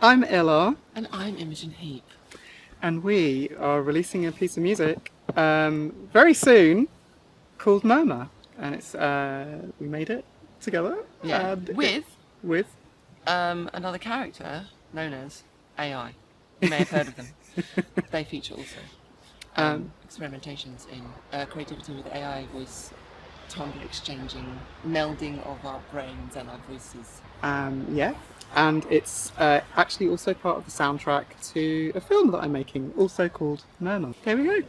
I'm ILÀ, And I'm Imogen Heap. and we are releasing a piece of music very soon called Murmur, and it's we made it together. Yeah. and With with another character known as AI. You may have heard of them. They feature also experimentations in creativity with AI, voice, timbre exchanging, melding of our brains and our voices. yeah, and it's actually also part of the soundtrack to a film that I'm making, also called Murmur. There we go.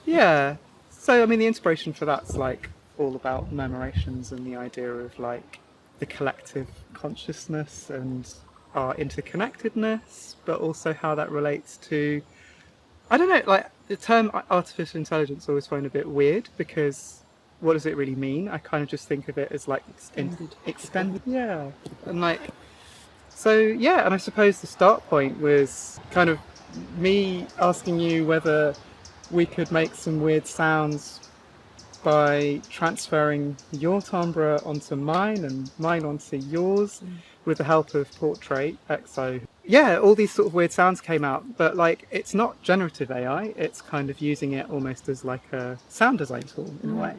Yeah. So I mean, the inspiration for that's like all about murmurations and the idea of like the collective consciousness and our interconnectedness, but also how that relates to, I don't know, like the term artificial intelligence I always find a bit weird because what does it really mean? I kind of just think of it as like extended, yeah. And like, so yeah, and I suppose the start point was kind of me asking you whether we could make some weird sounds by transferring your timbre onto mine and mine onto yours with the help of Portrait XO. Yeah, all these sort of weird sounds came out, but like it's not generative AI, it's kind of using it almost as like a sound design tool in a way.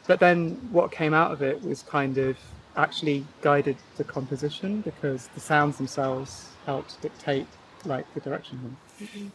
But then what came out of it was kind of actually guided the composition because the sounds themselves helped dictate like the direction of them.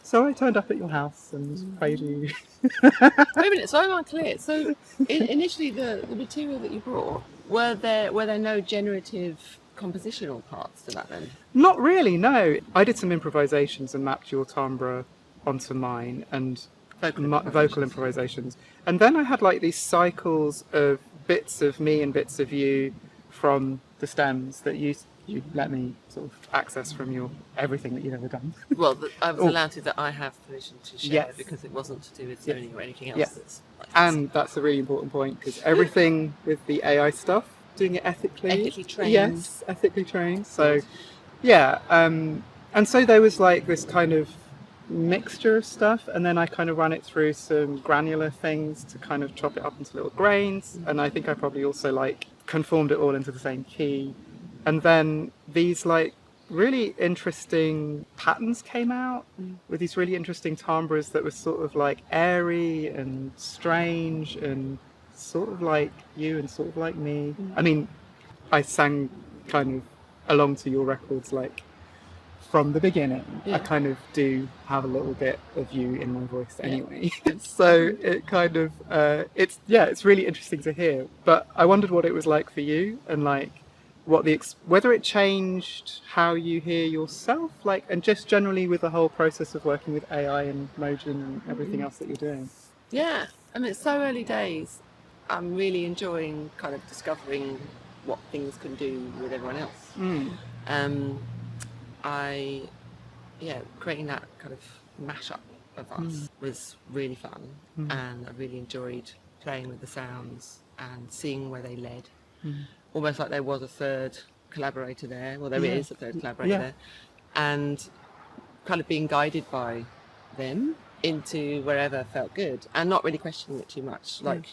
So I turned up at your house and played you. Wait a minute, so I'm unclear. So initially the material that you brought, were there no generative compositional parts to that then? Not really, no. I did some improvisations and mapped your timbre onto mine and vocal improvisations. And then I had like these cycles of bits of me and bits of you from the stems that you let me sort of access from your everything that you've ever done. Well, I was allowed to, that I have permission to share, Yes. because it wasn't to do with zoning or anything else. Yes. That's like And that's a really important point because everything with the AI stuff, doing it ethically. Ethically trained. Yes, ethically trained. So, yeah. And so there was like this kind of mixture of stuff, and then I kind of ran it through some granular things to kind of chop it up into little grains. And I think I probably also like conformed it all into the same key. And then these like really interesting patterns came out with these really interesting timbres that were sort of like airy and strange and sort of like you and sort of like me. I mean, I sang kind of along to your records like from the beginning. Yeah. I kind of do have a little bit of you in my voice anyway. So it kind of it's really interesting to hear. But I wondered what it was like for you and like whether it changed how you hear yourself, like, and just generally with the whole process of working with AI and Imogen and everything else that you're doing. Yeah, I mean, it's so early days. I'm really enjoying kind of discovering what things can do with everyone else. Creating that kind of mashup of us was really fun, and I really enjoyed playing with the sounds and seeing where they led. Almost like there was a third collaborator there. Well, there is a third collaborator there, and kind of being guided by them into wherever felt good, and not really questioning it too much. Like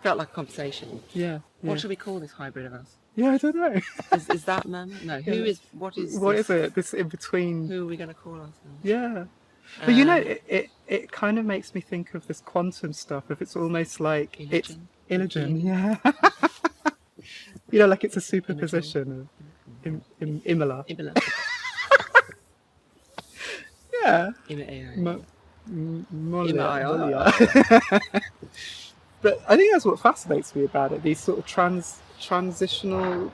felt like a conversation. Yeah. What should we call this hybrid of us? Yeah, I don't know. Is that Murmur? No. What is it? This in between. Who are we going to call ourselves? Yeah. But it kind of makes me think of this quantum stuff. If it's almost like it's Imogen, yeah. Like it's a superposition of ILÀ. Yeah. But I think that's what fascinates me about it. These sort of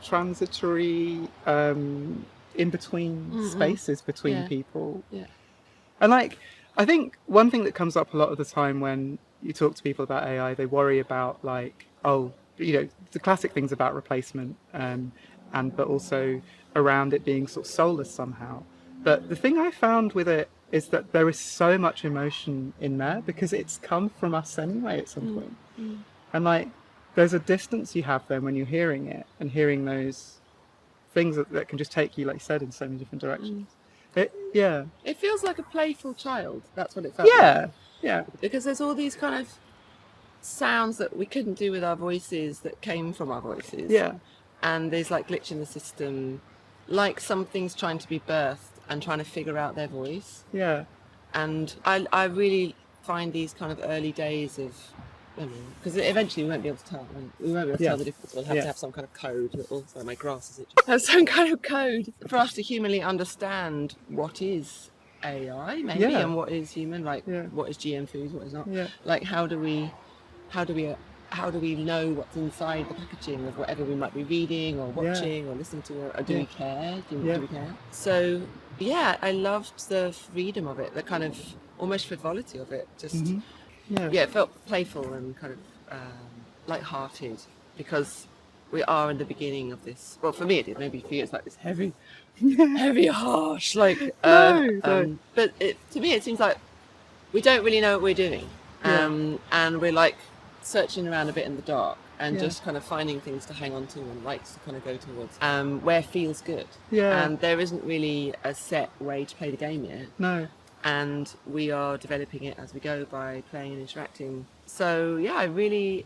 transitory, in between spaces between people. Yeah. And like, I think one thing that comes up a lot of the time when you talk to people about AI, they worry about like, the classic things about replacement, but also around it being sort of soulless somehow. But the thing I found with it is that there is so much emotion in there because it's come from us anyway at some point. And like, there's a distance you have then when you're hearing it and hearing those things that can just take you, like you said, in so many different directions. It feels like a playful child. That's what it felt like. Yeah. Because there's all these kind of sounds that we couldn't do with our voices that came from our voices. Yeah. And there's like glitch in the system, like something's trying to be birthed and trying to figure out their voice. Yeah. And I really find these kind of early days of, because eventually we won't be able to tell. We won't be able to tell the difference. We'll have to have some kind of code. Sorry, my grass is itching. Have some kind of code for us to humanly understand what is AI, maybe, and what is human. Like, what is GM foods, what is not. Yeah. Like, how do we know what's inside the packaging of whatever we might be reading or watching or listening to, or do we care? Do we care? So yeah, I loved the freedom of it, the kind of almost frivolity of it. Just it felt playful and kind of light-hearted, because we are in the beginning of this. Well, for me it did. Maybe for you it's like this heavy, harsh, like. No. But to me it seems like we don't really know what we're doing, and we're like searching around a bit in the dark and just kind of finding things to hang on to and lights to kind of go towards, where feels good. And there isn't really a set way to play the game yet. No. And we are developing it as we go by playing and interacting. So yeah, I really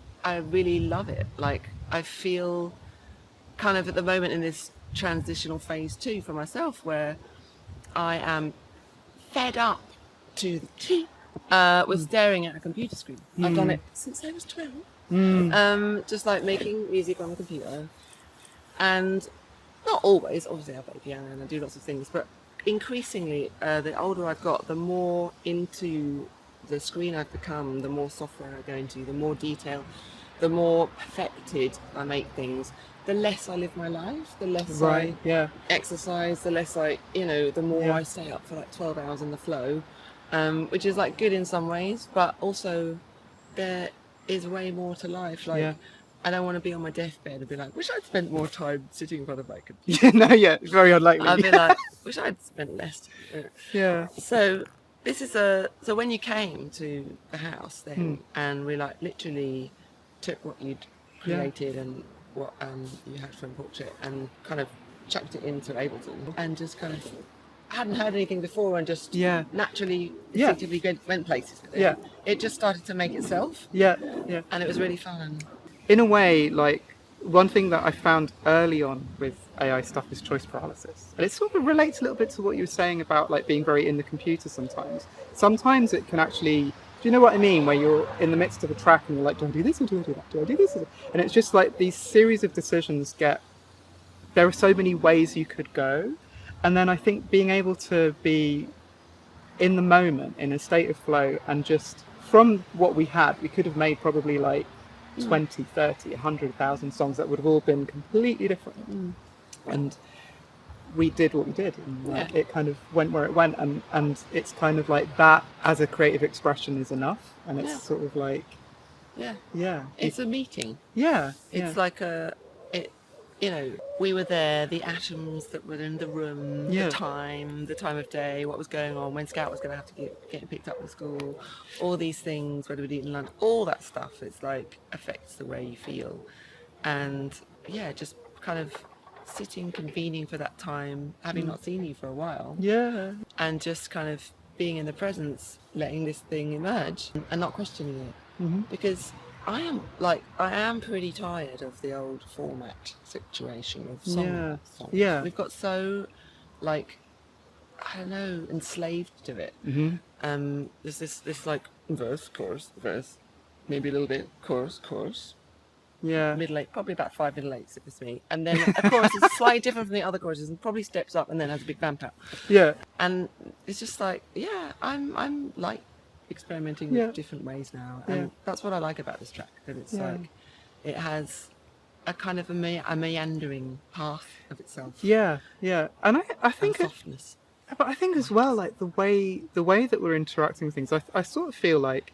love it. Like, I feel kind of at the moment in this transitional phase too for myself, where I am fed up to the teeth with staring at a computer screen. I've done it since I was 12. Just like making music on a computer, and not always. Obviously, I play piano and I do lots of things, but increasingly, the older I've got, the more into the screen I've become, the more software I go into, the more detail, the more perfected I make things, the less I live my life, the less I exercise, the less the more I stay up for like 12 hours in the flow, which is like good in some ways, but also there is way more to life. Like, I don't want to be on my deathbed and be like, wish I'd spent more time sitting in front of my computer. It's very unlikely. I'd be like, wish I'd spent less. So this is so when you came to the house then, and we like literally took what you'd created and what you had from portrait and kind of chucked it into Ableton, and just kind of hadn't heard anything before and just naturally instinctively went places with it. It just started to make itself. And it was really fun. In a way, like, one thing that I found early on with AI stuff is choice paralysis. And it sort of relates a little bit to what you were saying about like being very in the computer sometimes. Sometimes it can actually, do you know what I mean? Where you're in the midst of a track and you're like, do I do this or do I do that? Do I do this? And it's just like these series of decisions there are so many ways you could go. And then I think being able to be in the moment, in a state of flow, and just from what we had, we could have made probably like 20, 30, 100,000 songs that would have all been completely different. And we did what we did, and it kind of went where it went, and it's kind of like that as a creative expression is enough, and it's sort of like it's a meeting. It's like we were there, the atoms that were in the room, the time of day, what was going on, when Scout was going to have to get picked up from school, all these things, whether we'd eaten lunch, all that stuff, it's like affects the way you feel. And just kind of sitting, convening for that time, having not seen you for a while. And just kind of being in the presence, letting this thing emerge and not questioning it. Because I am pretty tired of the old format situation of songs. We've got so, like, I don't know, enslaved to it. There's this like verse, chorus, maybe a little bit, chorus. Middle eight, probably about 5 middle eights if it's me. And then a chorus is slightly different from the other choruses and probably steps up and then has a big vamp out. And it's just like, I'm like experimenting with different ways now, and that's what I like about this track, that it's like it has a kind of a meandering path of itself. And I think softness. But I think as well, like the way that we're interacting with things, I sort of feel like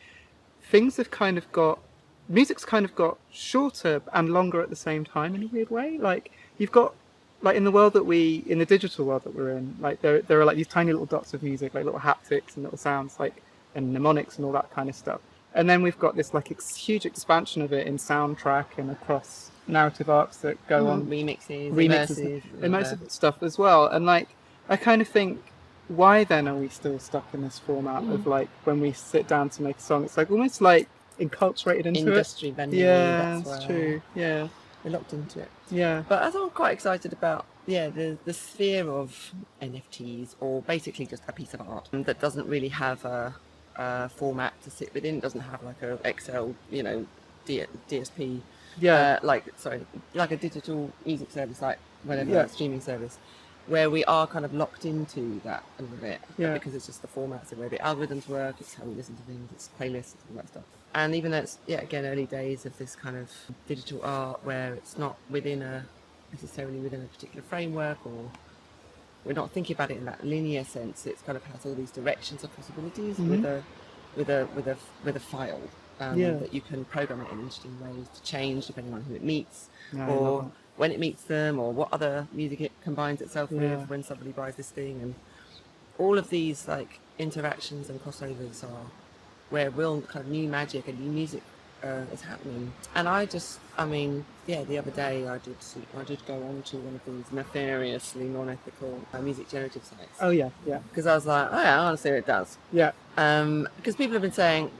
music's kind of got shorter and longer at the same time in a weird way. Like, you've got, like, in the digital world that we're in, like there are like these tiny little dots of music, like little haptics and little sounds, like, and mnemonics and all that kind of stuff. And then we've got this like huge expansion of it in soundtrack and across narrative arcs that go on remixes, immersive stuff as well. And like, I kind of think, why then are we still stuck in this format of like, when we sit down to make a song, it's like almost like enculturated into industry venue. That's true. We're locked into it. But I thought I'm quite excited about the sphere of NFTs, or basically just a piece of art that doesn't really have a format to sit within. It doesn't have like a Excel, DSP, like a digital music service, like whatever streaming service, where we are kind of locked into that a little bit, because it's just the formats of where the algorithms work, it's how we listen to things, it's playlists, all that stuff. And even though it's, again, early days of this kind of digital art where it's not necessarily within a particular framework, or we're not thinking about it in that linear sense, it's kind of has all these directions of possibilities with a file that you can program it in interesting ways to change depending on who it meets, or when it meets them, or what other music it combines itself with when somebody buys this thing. And all of these like interactions and crossovers are where real kind of new magic and new music is happening. And the other day I did go on to one of these nefariously non-ethical music generative sites. Oh yeah. Because I was like, oh yeah, I want to see what it does. Yeah. Because people have been saying,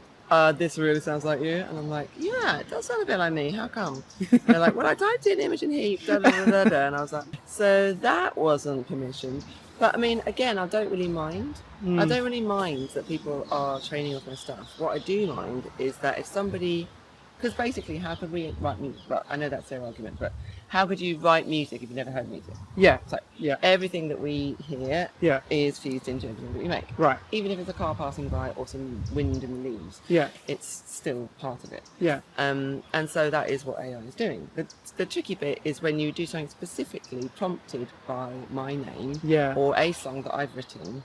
this really sounds like you, and I'm like, yeah, it does sound a bit like me. How come? And they're like, well, I typed in Imogen Heap, da da da da da, and I was like, so that wasn't permissioned. But I mean, again, I don't really mind. I don't really mind that people are training off my stuff. What I do mind is that if somebody, because basically, how could we write music? Well, I know that's their argument, but how could you write music if you've never heard music? Yeah. So everything that we hear is fused into everything that we make. Right. Even if it's a car passing by or some wind in the leaves. Yeah. It's still part of it. Yeah. And so that is what AI is doing. The tricky bit is when you do something specifically prompted by my name or a song that I've written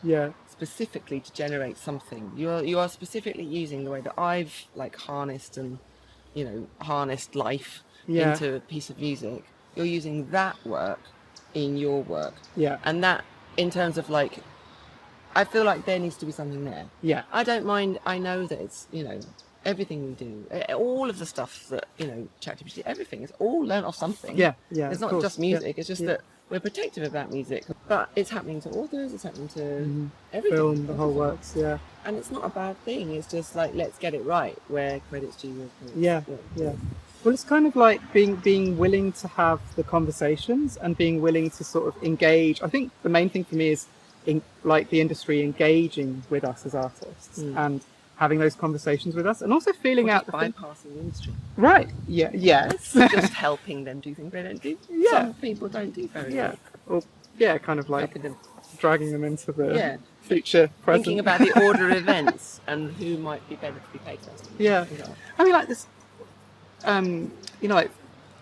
specifically to generate something. You are specifically using the way that I've like harnessed life into a piece of music. You're using that work in your work. Yeah. And that, in terms of like, I feel like there needs to be something there. Yeah. I don't mind. I know that it's, everything we do, all of the stuff that, ChatGPT, everything is all learned off something. Yeah. Yeah. It's not just music. It's just that we're protective about music, but it's happening to authors, it's happening to everything. Film, the whole works, yeah. And it's not a bad thing. It's just like, let's get it right where credit's due. Yeah. Well, it's kind of like being willing to have the conversations and being willing to sort of engage. I think the main thing for me is like the industry engaging with us as artists and having those conversations with us, and also feeling out bypassing the industry. Right. Yeah. Yes. Just helping them do things they don't do. Yeah. Some people don't do very well. Or kind of like dragging them into the future present. Thinking about the order of events and who might be better to be paid first. Yeah. I mean, like this. Like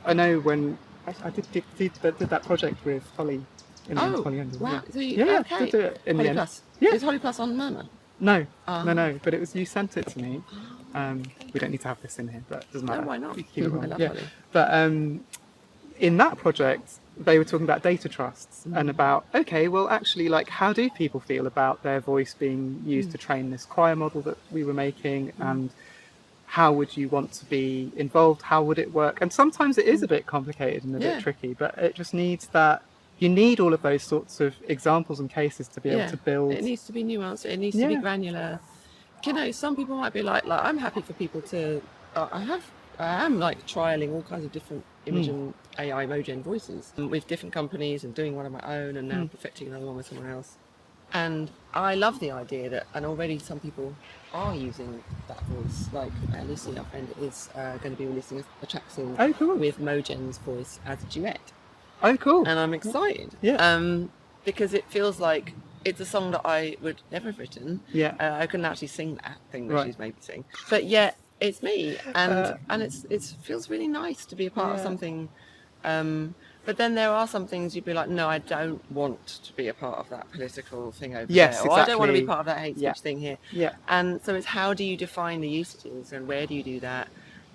I know when I did that project with Holly in the end. Holly wow! Yeah. Okay. Did do it in Holly the end. Plus. Yeah. Is Holly Plus on Murmur? No, no. But it was, you sent it to me. We don't need to have this in here, but it doesn't matter. No, why not? Keep it I love Holly. But in that project, they were talking about data trusts and about, okay, well, actually, like, how do people feel about their voice being used to train this choir model that we were making, and how would you want to be involved? How would it work? And sometimes it is a bit complicated and a bit tricky, but it just needs that. You need all of those sorts of examples and cases to be able to build. It needs to be nuanced. It needs to be granular. Some people might be like I'm happy for people to. I am like trialing all kinds of different Imogen AI Mogen voices with different companies and doing one of my own, and now perfecting another one with someone else. And I love the idea that, and already some people are using that voice. Like Lucy, our friend, is going to be releasing a track soon with Mogen's voice as a duet. Oh, cool. And I'm excited. Because it feels like it's a song that I would never have written. I couldn't actually sing that thing that she's made me sing. But yet it's me, and it feels really nice to be a part of something. But then there are some things you'd be like, no, I don't want to be a part of that political thing over there. Or I don't want to be part of that hate speech thing here. And so it's, how do you define the usages, and where do you do that,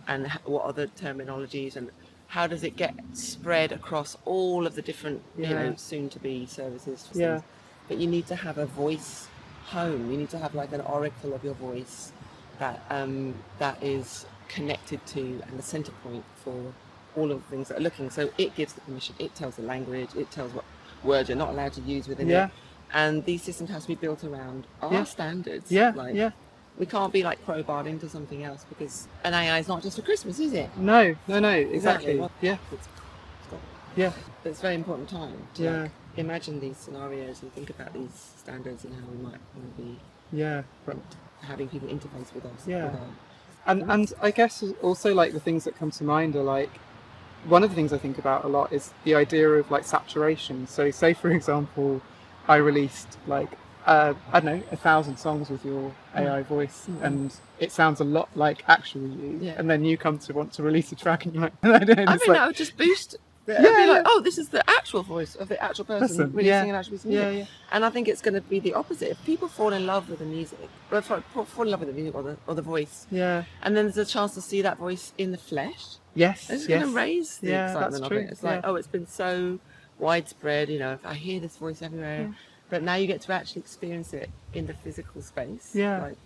and what are the terminologies, and how does it get spread across all of the different, soon-to-be services? But you need to have a voice home. You need to have like an oracle of your voice that is connected to, and the centre point for all of the things that are looking. So it gives the permission. It tells the language. It tells what words you're not allowed to use within it. And these systems have to be built around our standards. We can't be like crowbarred into something else, because an AI is not just for Christmas, is it? No, exactly. Well, Yeah. It's a very important time to Yeah. like, imagine these scenarios and think about these standards and how we might want to be Yeah. having people interface with us. Yeah. With our, And I guess also like the things that come to mind are like, one of the things I think about a lot is the idea of like saturation. So say for example, I released like, I don't know, 1,000 songs with your AI voice, and it sounds a lot like actual you. Yeah. And then you come to want to release a track, and you're like, I don't know. I It's mean, like, that would just boost. It'd Yeah, be like, yeah. oh, this is the actual voice of the actual person Listen, releasing yeah, an actual piece of yeah, music. yeah. And I think it's going to be the opposite. If people fall in love with the music, or fall in love with the music or the voice, Yeah. and then there's a chance to see that voice in the flesh, Yes. it's yes. going to raise the Yeah, excitement that's of true. it. It's like, Yeah. oh, it's been so widespread, you know, if I hear this voice everywhere, but now you get to actually experience it in the physical space. Yeah. Like,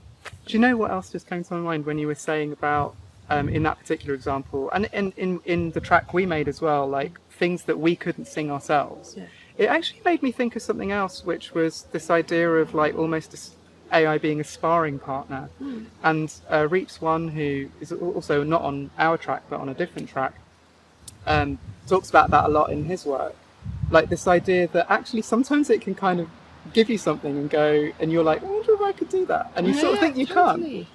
Do you know what else just came to my mind when you were saying about in that particular example, and in the track we made as well, like things that we couldn't sing ourselves? Yeah. It actually made me think of something else, which was this idea of like almost AI being a sparring partner. And Reaps One, who is also not on our track but on a different track, talks about that a lot in his work. Like this idea that actually sometimes it can kind of give you something and go, and you're like, I wonder if I could do that, and you sort of think you totally.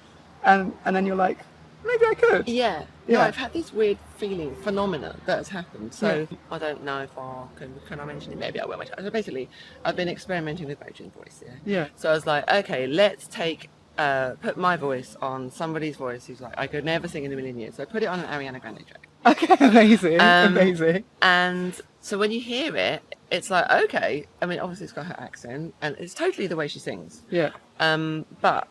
can't, and then you're like, maybe I could. Yeah. Yeah. No, I've had this weird phenomena that has happened. So I don't know if can I mention it? Maybe I will. So basically, I've been experimenting with Mogen's voice. Yeah. Yeah. So I was like, okay, let's put my voice on somebody's voice who's like, I could never sing in a million years. So I put it on an Ariana Grande track. Okay, amazing, amazing. And so when you hear it, it's like, okay. I mean, obviously it's got her accent, and it's totally the way she sings. Yeah. But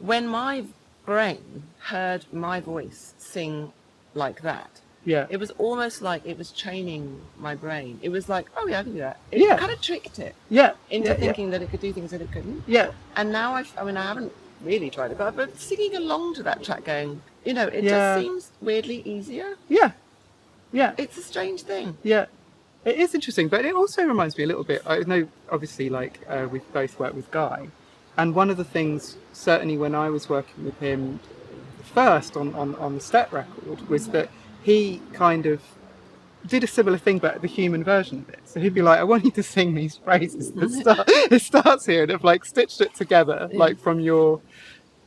when my brain heard my voice sing like that, Yeah. it was almost like it was training my brain. It was like, oh yeah, I can do that. It Yeah. kind of tricked it Yeah. into yeah, thinking that it could do things that it couldn't. Yeah. And now I haven't really tried it, but I've been singing along to that track going, you know, it Yeah. just seems weirdly easier. Yeah. Yeah. It's a strange thing. Yeah. It is interesting, but it also reminds me a little bit. I know, obviously, like we've both worked with Guy, and one of the things, certainly when I was working with him first on the Step record, was that he kind of did a similar thing, but the human version of it. So he'd be like, "I want you to sing these phrases that start. It starts here," and have like stitched it together, like from your,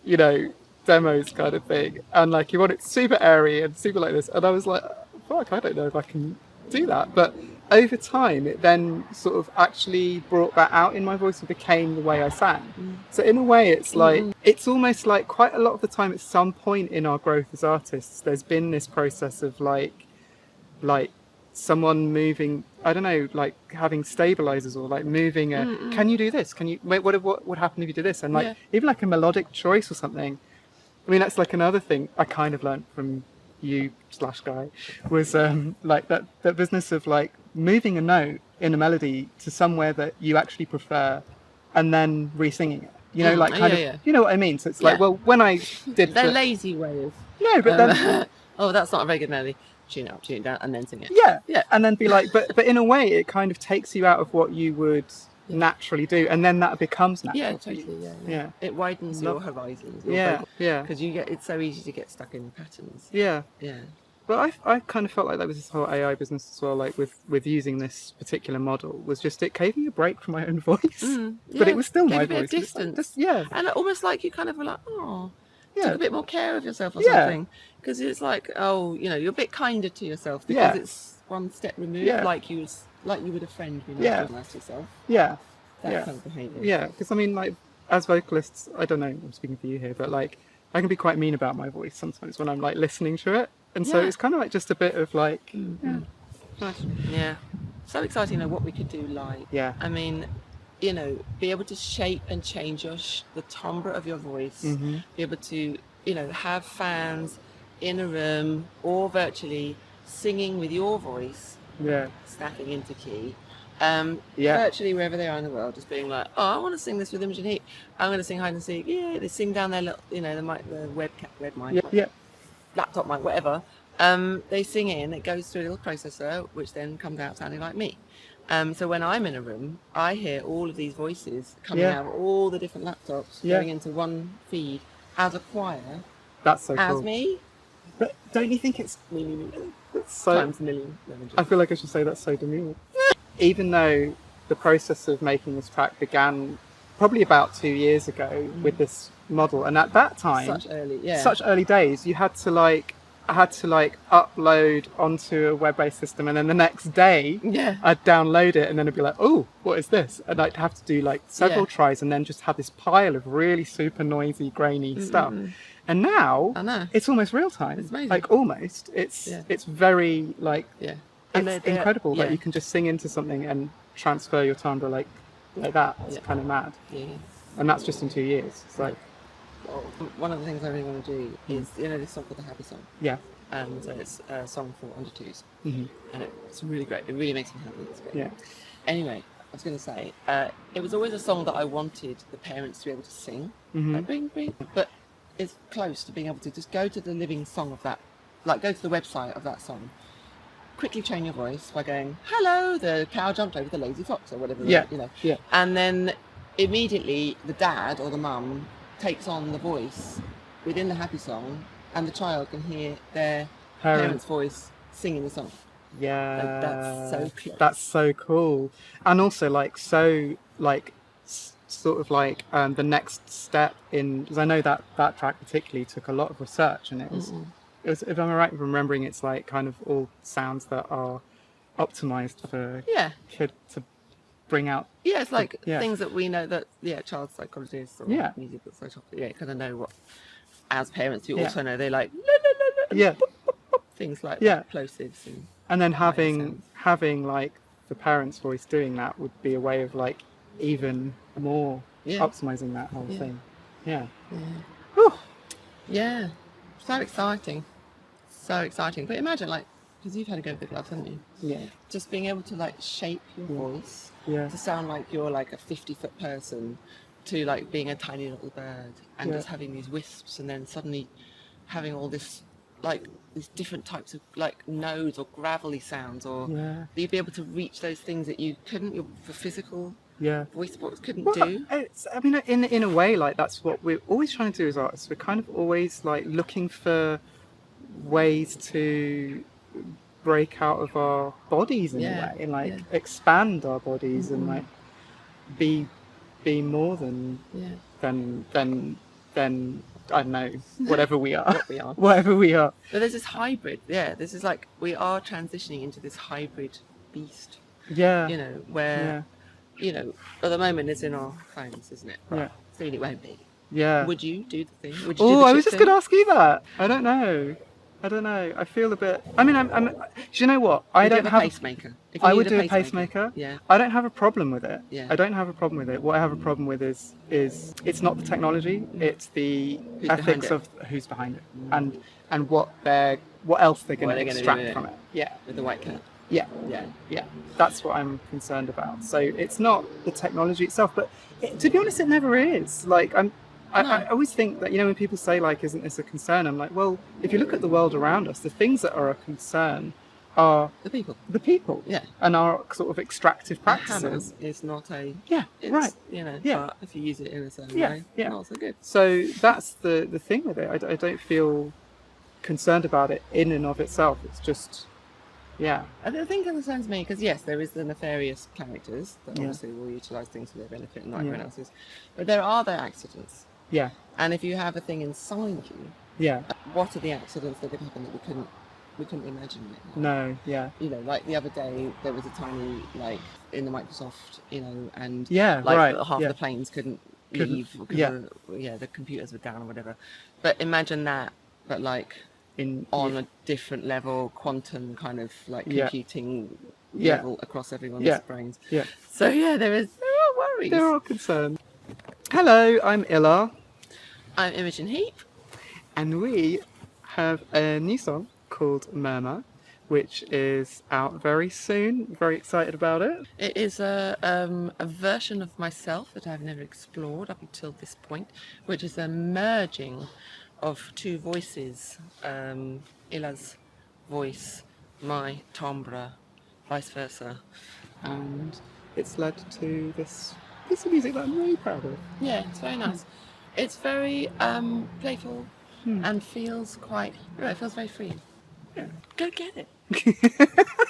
you know, demos kind of thing, and like you want it super airy and super like this. And I was like, "Fuck, I don't know if I can do that," but over time it then sort of actually brought that out in my voice and became the way I sang. So in a way it's like it's almost like quite a lot of the time at some point in our growth as artists there's been this process of like someone moving, I don't know, like having stabilizers or like moving can you do this, can you wait, what would happen if you did this, and like even like a melodic choice or something. I mean, that's like another thing I kind of learned from you / Guy, was like that business of like moving a note in a melody to somewhere that you actually prefer and then re-singing it, you know, like kind of you know what I mean. So it's like, well, when I did their lazy way of no, but then oh, that's not a very good melody, tune it up, tune it down, and then sing it. Yeah, and then be like, but in a way it kind of takes you out of what you would naturally do, and then that becomes natural. Yeah, totally. Yeah. It widens your horizons. Yeah. Because it's so easy to get stuck in patterns. Yeah. Yeah. But I kind of felt like that was this whole AI business as well, like with using this particular model, was just it gave me a break from my own voice. But it was still my a bit voice. of distance. Yeah. And almost like you kind of were like, oh, Yeah. took a bit more care of yourself or Yeah. something. Because it's like, oh, you know, you're a bit kinder to yourself because it's one step removed, Yeah. like you would a friend be nice to yourself. Yeah. That kind of behaviour. Yeah, because I mean, like, as vocalists, I don't know, I'm speaking for you here, but like, I can be quite mean about my voice sometimes when I'm like listening to it. And so it's kind of like just a bit of like, nice. Yeah. So exciting, what we could do live. Yeah. I mean, you know, be able to shape and change the timbre of your voice, be able to, you know, have fans in a room or virtually singing with your voice, snapping into key, virtually wherever they are in the world, just being like, oh, I want to sing this with Imogen Heap. I'm going to sing hide and seek. Yeah, they sing down their little, you know, the webcam, red mic, laptop mic, whatever. They sing in. It goes through a little processor, which then comes out sounding like me. So when I'm in a room, I hear all of these voices coming out of all the different laptops, going into one feed as a choir. That's so as cool. me. But don't you think it's so... Times a million. I feel like I should say that's so demure. Even though the process of making this track began probably about 2 years ago with this model, and at that time, such early days, you had to upload onto a web-based system, and then the next day I'd download it, and then it'd be like, oh, what is this? And I'd have to do like several tries, and then just have this pile of really super noisy, grainy stuff. And now it's almost real time. It's amazing. Like almost. It's very like it's incredible that you can just sing into something and transfer your timbre like that. It's kind of mad. And that's just in 2 years. It's like one of the things I really want to do is, you know, this song called The Happy Song. Yeah. And it's a song for under twos. And it's really great. It really makes me happy. It's great. Yeah. Anyway, I was going to say, it was always a song that I wanted the parents to be able to sing. Like, bing, bing. But it's close to being able to just go to the living song of that, like go to the website of that song, quickly train your voice by going, hello, the cow jumped over the lazy fox, or whatever, you know. Yeah. And then immediately the dad or the mum takes on the voice within the happy song, and the child can hear their parents' voice singing the song. Yeah. Like, that's so close. That's so cool. And also like sort of like the next step in, because I know that track particularly took a lot of research, and it was, if I'm right in remembering, it's like kind of all sounds that are optimized for kid to bring out. Yeah, it's like things that we know that child psychologists or musical psychologists kind of know what, as parents you also know they like things like that, plosives and then having like the parents' voice doing that would be a way of like even more optimizing that whole thing. So exciting, but imagine, like, because you've had a go with the gloves, haven't you? Just being able to like shape your voice to sound like you're like a 50-foot person, to like being a tiny little bird, and just having these wisps, and then suddenly having all this like these different types of like nodes or gravelly sounds, or you'd be able to reach those things that you couldn't, your physical voice box couldn't do. I mean, in a way, like that's what we're always trying to do as artists. We're kind of always like looking for ways to break out of our bodies in a way, and like expand our bodies and like be more than I don't know, whatever we are. Whatever we are. But there's this hybrid. This is like we are transitioning into this hybrid beast. Yeah. You know, where you know, at the moment it's in our phones, isn't it? Yeah. Soon it won't be. Yeah. Would you do the thing? Would you do the I was just thing? going to ask you that. I don't know. I feel a bit. I mean, I'm. Do you know what? I don't have a pacemaker. I would do a pacemaker. Yeah. I don't have a problem with it. Yeah. I don't have a problem with it. What I have a problem with is it's not the technology. It's the ethics of who's behind it, and what else they're going to extract from it. Yeah. With the white cat. Yeah. That's what I'm concerned about. So it's not the technology itself, but to be honest, it never is. Like I always think that, you know, when people say like, isn't this a concern? I'm like, well, if you look at the world around us, the things that are a concern are the people. Yeah. And our sort of extractive practices. It's not a right. You know, but if you use it in a certain way, not so good. So that's the thing with it. I don't feel concerned about it in and of itself. It's just And the thing concerns me, because yes, there is the nefarious characters that obviously will utilise things for their benefit and not everyone else's, but there are the accidents. Yeah. And if you have a thing inside you, what are the accidents that could happen that we couldn't imagine right now? No, yeah. You know, like the other day there was a tiny, like in the Microsoft, you know, and half the planes couldn't leave because the computers were down or whatever. But imagine that, but like on a different level, quantum kind of like computing level across everyone's brains. Yeah. So there are worries. There are concerns. Hello, I'm ILÀ. I'm Imogen Heap. And we have a new song called Murmur, which is out very soon. Very excited about it. It is a version of myself that I've never explored up until this point, which is a merging of two voices, ILÄ's voice, my timbre, vice versa. And it's led to this piece of music that I'm really proud of. Yeah, it's very nice. It's very playful and feels quite, it feels very free. Go get it.